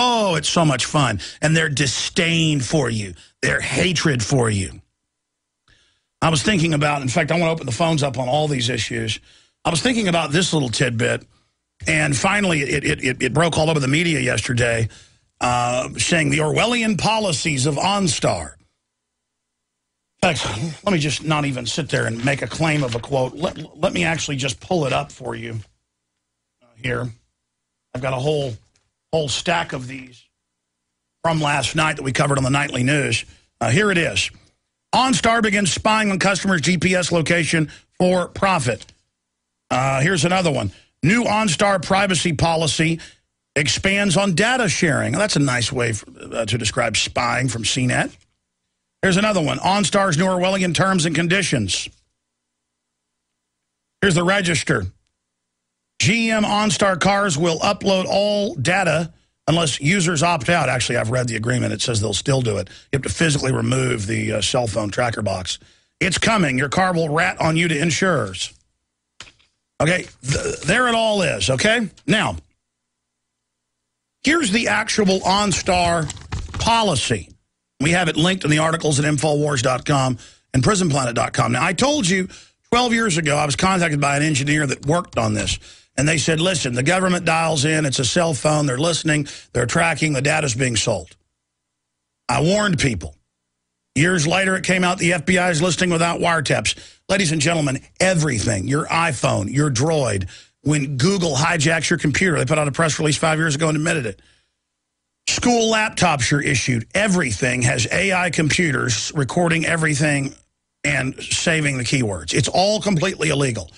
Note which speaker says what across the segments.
Speaker 1: Oh, it's so much fun. And their disdain for you, their hatred for you. I was thinking about, in fact, I want to open the phones up on all these issues. I was thinking about this little tidbit, and finally it broke all over the media yesterday, saying the Orwellian policies of OnStar. In fact, let me just not even sit there and make a claim of a quote. Let me actually just pull it up for you here. I've got a whole stack of these from last night that we covered on the nightly news. Here it is. OnStar begins spying on customers' GPS location for profit. Here's another one. New OnStar privacy policy expands on data sharing. That's a nice way to describe spying from CNET. Here's another one. OnStar's new Orwellian terms and conditions. Here's the Register. GM OnStar cars will upload all data unless users opt out. Actually, I've read the agreement. It says they'll still do it. You have to physically remove the cell phone tracker box. It's coming. Your car will rat on you to insurers. Okay, there it all is, okay? Now, here's the actual OnStar policy. We have it linked in the articles at Infowars.com and PrisonPlanet.com. Now, I told you 12 years ago I was contacted by an engineer that worked on this, and they said, listen, the government dials in, it's a cell phone, they're listening, they're tracking, the data's being sold. I warned people. Years later, it came out the FBI is listening without wiretaps. Ladies and gentlemen, everything, your iPhone, your Droid, when Google hijacks your computer, they put out a press release 5 years ago and admitted it. School laptops are issued. Everything has AI computers recording everything and saving the keywords. It's all completely illegal.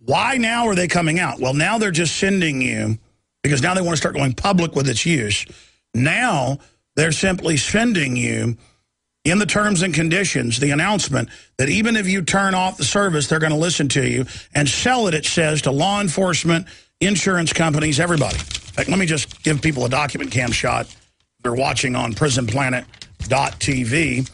Speaker 1: Why now are they coming out? Well, now they're just sending you, because now they want to start going public with its use. Now they're simply sending you, in the terms and conditions, the announcement that even if you turn off the service, they're going to listen to you and sell it, it says, to law enforcement, insurance companies, everybody. In fact, let me just give people a document cam shot. They're watching on PrisonPlanet.tv.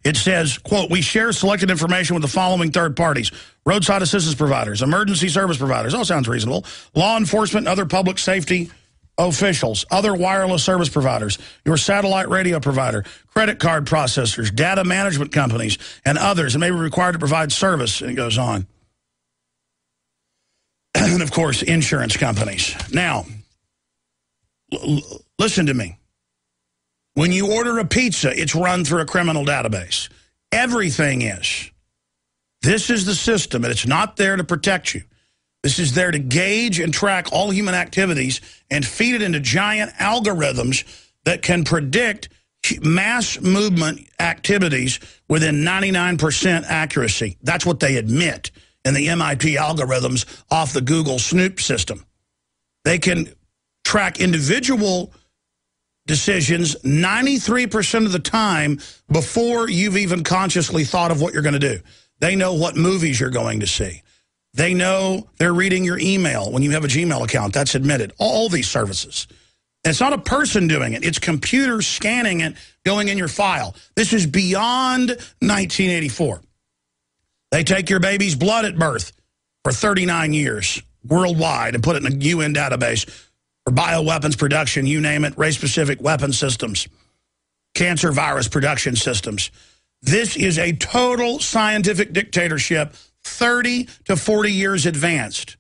Speaker 1: It says, quote, we share selected information with the following third parties: roadside assistance providers, emergency service providers, all sounds reasonable, law enforcement and other public safety officials, other wireless service providers, your satellite radio provider, credit card processors, data management companies, and others, and may be required to provide service, and it goes on. And, of course, insurance companies. Now, listen to me. When you order a pizza, it's run through a criminal database. Everything is. This is the system, and it's not there to protect you. This is there to gauge and track all human activities and feed it into giant algorithms that can predict mass movement activities within 99% accuracy. That's what they admit in the MIT algorithms off the Google Snoop system. They can track individual decisions 93% of the time before you've even consciously thought of what you're going to do. They know what movies you're going to see. They know they're reading your email when you have a Gmail account. That's admitted. All these services. And it's not a person doing it. It's computers scanning it, going in your file. This is beyond 1984. They take your baby's blood at birth for 39 years worldwide and put it in a UN database for bioweapons production, you name it, race-specific weapon systems, cancer virus production systems. This is a total scientific dictatorship, 30 to 40 years advanced.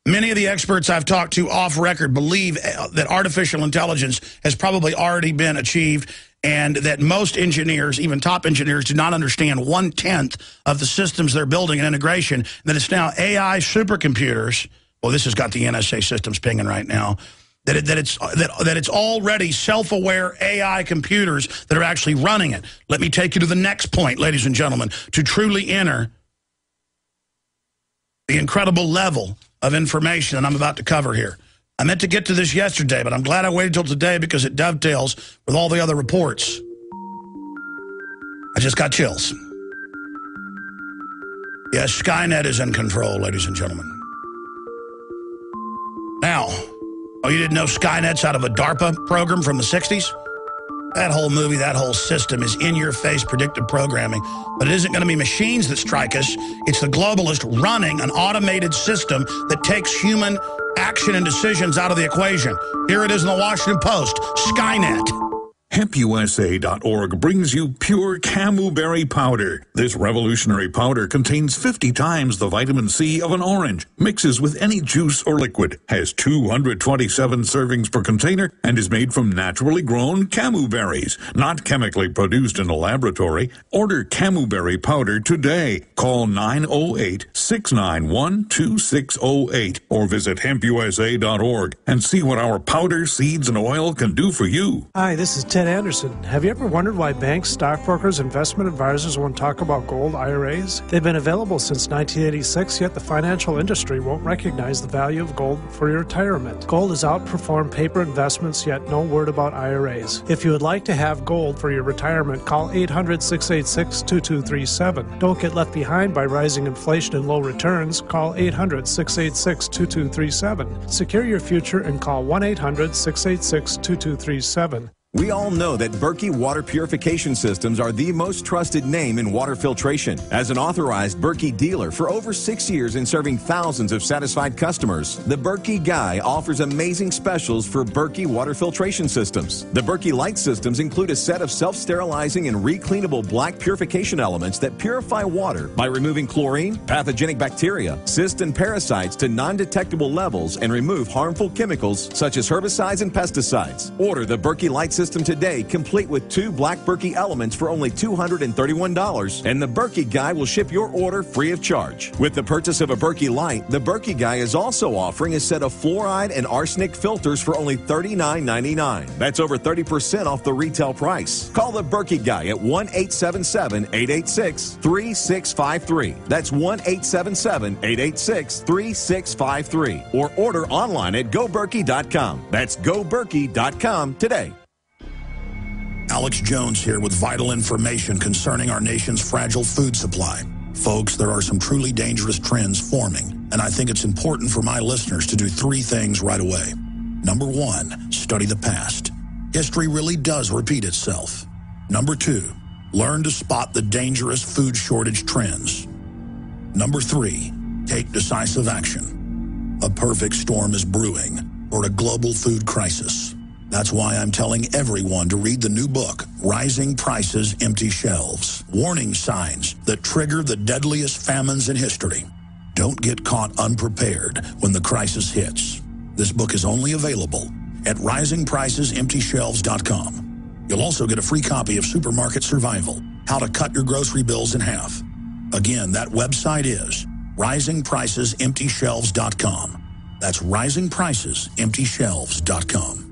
Speaker 1: Many of the experts I've talked to off record believe that artificial intelligence has probably already been achieved, and that most engineers, even top engineers, do not understand 1/10 of the systems they're building and integration, that it's now AI supercomputers. Well, this has got the NSA systems pinging right now. That it's already self-aware AI computers that are actually running it. Let me take you to the next point, ladies and gentlemen, to truly enter the incredible level of information that I'm about to cover here. I meant to get to this yesterday, but I'm glad I waited till today because it dovetails with all the other reports. I just got chills. Yes, Skynet is in control, ladies and gentlemen. Now, oh, you didn't know Skynet's out of a DARPA program from the 60s? That whole movie, that whole system is in-your-face predictive programming. But it isn't going to be machines that strike us. It's the globalist running an automated system that takes human action and decisions out of the equation. Here it is in the Washington Post, Skynet.
Speaker 2: HempUSA.org brings you pure camu-berry powder. This revolutionary powder contains 50 times the vitamin C of an orange, mixes with any juice or liquid, has 227 servings per container, and is made from naturally grown camu berries, not chemically produced in a laboratory. Order camu-berry powder today. Call 908-691-2608 or visit HempUSA.org and see what our powder, seeds, and oil can do for you.
Speaker 3: Hi, this is Ted Anderson. Have you ever wondered why banks, stockbrokers, investment advisors won't talk about gold IRAs? They've been available since 1986, yet the financial industry won't recognize the value of gold for your retirement. Gold has outperformed paper investments, yet no word about IRAs. If you would like to have gold for your retirement, call 800-686-2237. Don't get left behind by rising inflation and low returns. Call 800-686-2237. Secure your future and call 1-800-686-2237.
Speaker 4: We all know that Berkey water purification systems are the most trusted name in water filtration. As an authorized Berkey dealer for over 6 years and serving thousands of satisfied customers, the Berkey Guy offers amazing specials for Berkey water filtration systems. The Berkey Light systems include a set of self-sterilizing and recleanable black purification elements that purify water by removing chlorine, pathogenic bacteria, cysts, and parasites to non-detectable levels and remove harmful chemicals such as herbicides and pesticides. Order the Berkey Light system today, complete with 2 black Berkey elements for only $231, and the Berkey Guy will ship your order free of charge. With the purchase of a Berkey Light, the Berkey Guy is also offering a set of fluoride and arsenic filters for only $39.99. That's over 30% off the retail price. Call the Berkey Guy at 1-877-886-3653. That's 1-877-886-3653. Or order online at goberkey.com. That's goberkey.com today.
Speaker 1: Alex Jones here with vital information concerning our nation's fragile food supply. Folks, there are some truly dangerous trends forming, and I think it's important for my listeners to do 3 things right away. Number 1, study the past. History really does repeat itself. Number 2, learn to spot the dangerous food shortage trends. Number 3, take decisive action. A perfect storm is brewing for a global food crisis. That's why I'm telling everyone to read the new book, Rising Prices, Empty Shelves. Warning signs that trigger the deadliest famines in history. Don't get caught unprepared when the crisis hits. This book is only available at risingpricesemptyshelves.com. You'll also get a free copy of Supermarket Survival, How to Cut Your Grocery Bills in Half. Again, that website is risingpricesemptyshelves.com. That's risingpricesemptyshelves.com.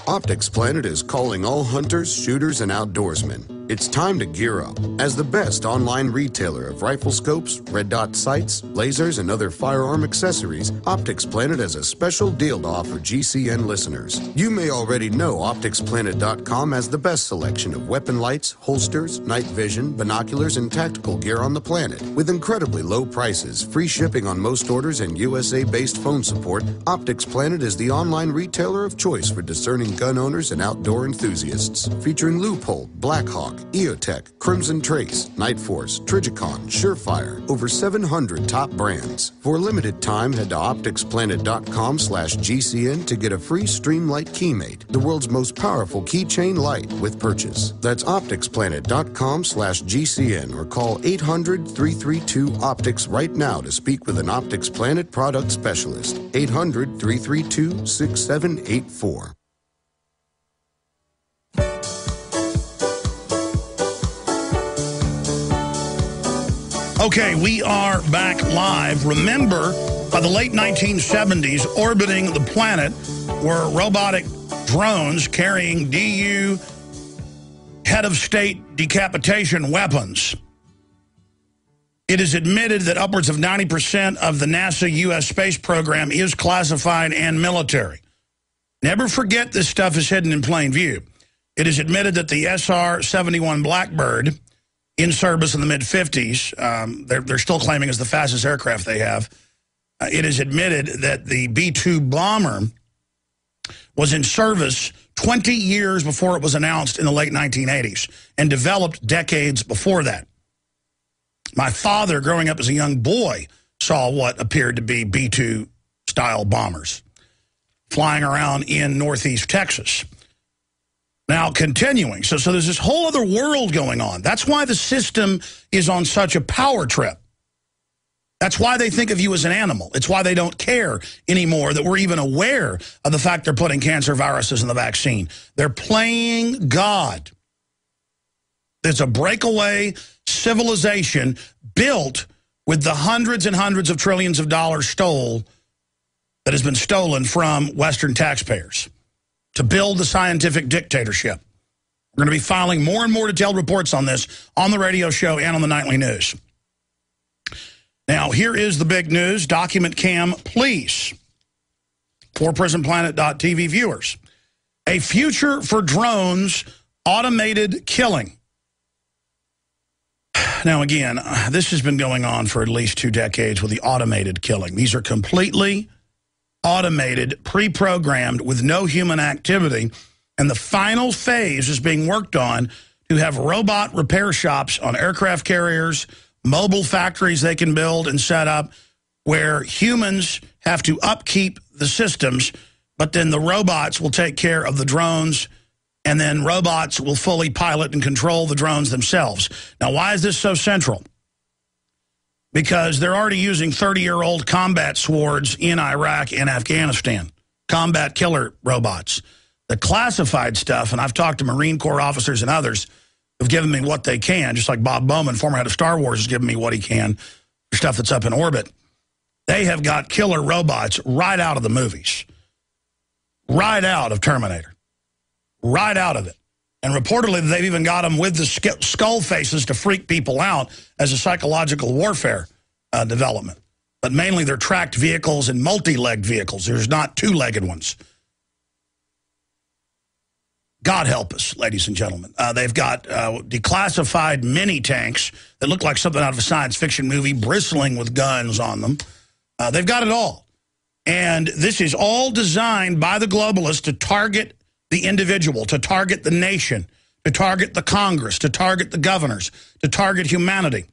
Speaker 5: Optics Planet is calling all hunters, shooters, and outdoorsmen. It's time to gear up. As the best online retailer of rifle scopes, red dot sights, lasers, and other firearm accessories, Optics Planet has a special deal to offer GCN listeners. You may already know OpticsPlanet.com has the best selection of weapon lights, holsters, night vision, binoculars, and tactical gear on the planet. With incredibly low prices, free shipping on most orders, and USA-based phone support, Optics Planet is the online retailer of choice for discerning gun owners and outdoor enthusiasts. Featuring Loophole, Blackhawk, EOTech, Crimson Trace, Night Force, Trigicon, Surefire, over 700 top brands. For a limited time, head to opticsplanet.com/GCN to get a free Streamlight Keymate, the world's most powerful keychain light with purchase. That's opticsplanet.com/GCN or call 800-332-OPTICS right now to speak with an Optics Planet product specialist. 800-332-6784.
Speaker 1: Okay, we are back live. Remember, by the late 1970s, orbiting the planet were robotic drones carrying DU head of state decapitation weapons. It is admitted that upwards of 90% of the NASA U.S. space program is classified and military. Never forget this stuff is hidden in plain view. It is admitted that the SR-71 Blackbird, in service in the mid-50s, they're still claiming it's the fastest aircraft they have. It is admitted that the B-2 bomber was in service 20 years before it was announced in the late 1980s and developed decades before that. My father, growing up as a young boy, saw what appeared to be B-2-style bombers flying around in northeast Texas. Now, continuing, so there's this whole other world going on. That's why the system is on such a power trip. That's why they think of you as an animal. It's why they don't care anymore that we're even aware of the fact they're putting cancer viruses in the vaccine. They're playing God. There's a breakaway civilization built with the hundreds and hundreds of trillions of dollars that has been stolen from Western taxpayers to build the scientific dictatorship. We're going to be filing more and more detailed reports on this on the radio show and on the nightly news. Now, here is the big news. Document cam, please. For PrisonPlanet.tv viewers. A future for drones, automated killing. Now, again, this has been going on for at least 2 decades with the automated killing. These are completely automated, pre-programmed with no human activity. And the final phase is being worked on to have robot repair shops on aircraft carriers, mobile factories they can build and set up where humans have to upkeep the systems, but then the robots will take care of the drones, and then robots will fully pilot and control the drones themselves. Now, why is this so central? Because they're already using 30-year-old combat swords in Iraq and Afghanistan, combat killer robots. The classified stuff, and I've talked to Marine Corps officers and others who've given me what they can, just like Bob Bowman, former head of Star Wars, has given me what he can for stuff that's up in orbit. They have got killer robots right out of the movies, right out of Terminator, right out of it. And reportedly, they've even got them with the skull faces to freak people out as a psychological warfare development. But mainly they're tracked vehicles and multi-legged vehicles. There's not 2-legged ones. God help us, ladies and gentlemen. They've got declassified mini-tanks that look like something out of a science fiction movie, bristling with guns on them. They've got it all. And this is all designed by the globalists to target the individual, to target the nation, to target the Congress, to target the governors, to target humanity,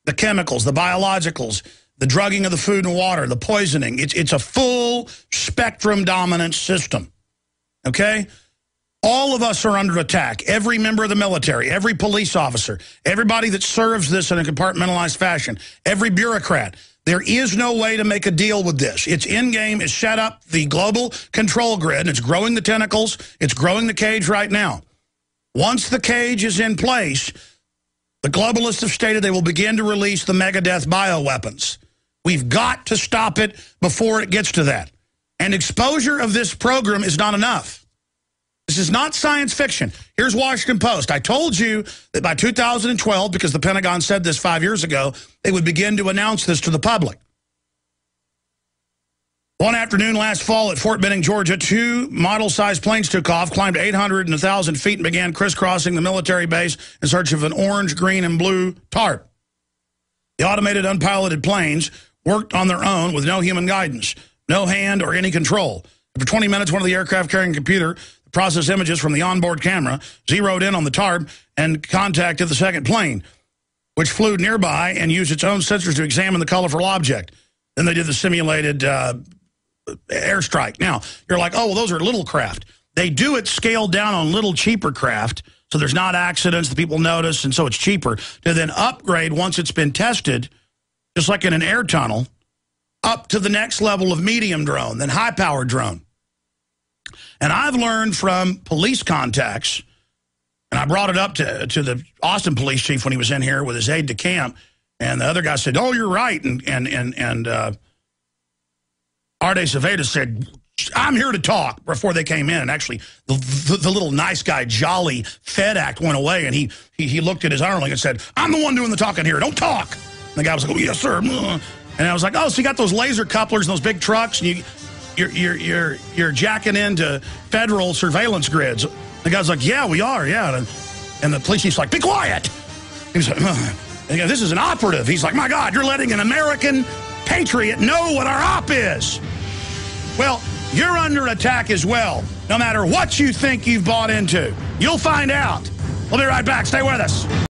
Speaker 1: the chemicals, the biologicals, the drugging of the food and water, the poisoning. It's a full spectrum dominant system, okay? All of us are under attack. Every member of the military, every police officer, everybody that serves this in a compartmentalized fashion, every bureaucrat. There is no way to make a deal with this. It's in-game. It's set up the global control grid, and it's growing the tentacles. It's growing the cage right now. Once the cage is in place, the globalists have stated they will begin to release the megadeath bioweapons. We've got to stop it before it gets to that. And exposure of this program is not enough. This is not science fiction. Here's Washington Post. I told you that by 2012, because the Pentagon said this 5 years ago, they would begin to announce this to the public. One afternoon last fall at Fort Benning, Georgia, 2 model-sized planes took off, climbed 800 and 1,000 feet, and began crisscrossing the military base in search of an orange, green, and blue tarp. The automated, unpiloted planes worked on their own with no human guidance, no hand or any control. For 20 minutes, one of the aircraft carrying a computer processed images from the onboard camera, zeroed in on the tarp, and contacted the second plane, which flew nearby and used its own sensors to examine the colorful object. Then they did the simulated airstrike. Now, you're like, oh, well, those are little craft. They do it scaled down on little cheaper craft, so there's not accidents that people notice, and so it's cheaper to then upgrade once it's been tested, just like in an air tunnel, up to the next level of medium drone, then high-powered drone. And I've learned from police contacts, and I brought it up to the Austin police chief when he was in here with his aide-de-camp, and the other guy said, oh, you're right, and Arde Saveda said, I'm here to talk, before they came in. And actually, the little nice guy, jolly Fed act went away, and he looked at his underling and said, I'm the one doing the talking here, don't talk. And the guy was like, oh, yes, sir. And I was like, oh, so you got those laser couplers and those big trucks, and you're jacking into federal surveillance grids. The guy's like, yeah, we are, yeah. And the police chief's like, be quiet. He's like, and this is an operative. He's like, my God, you're letting an American patriot know what our op is. Well, you're under attack as well, no matter what you think you've bought into. You'll find out. We'll be right back. Stay with us.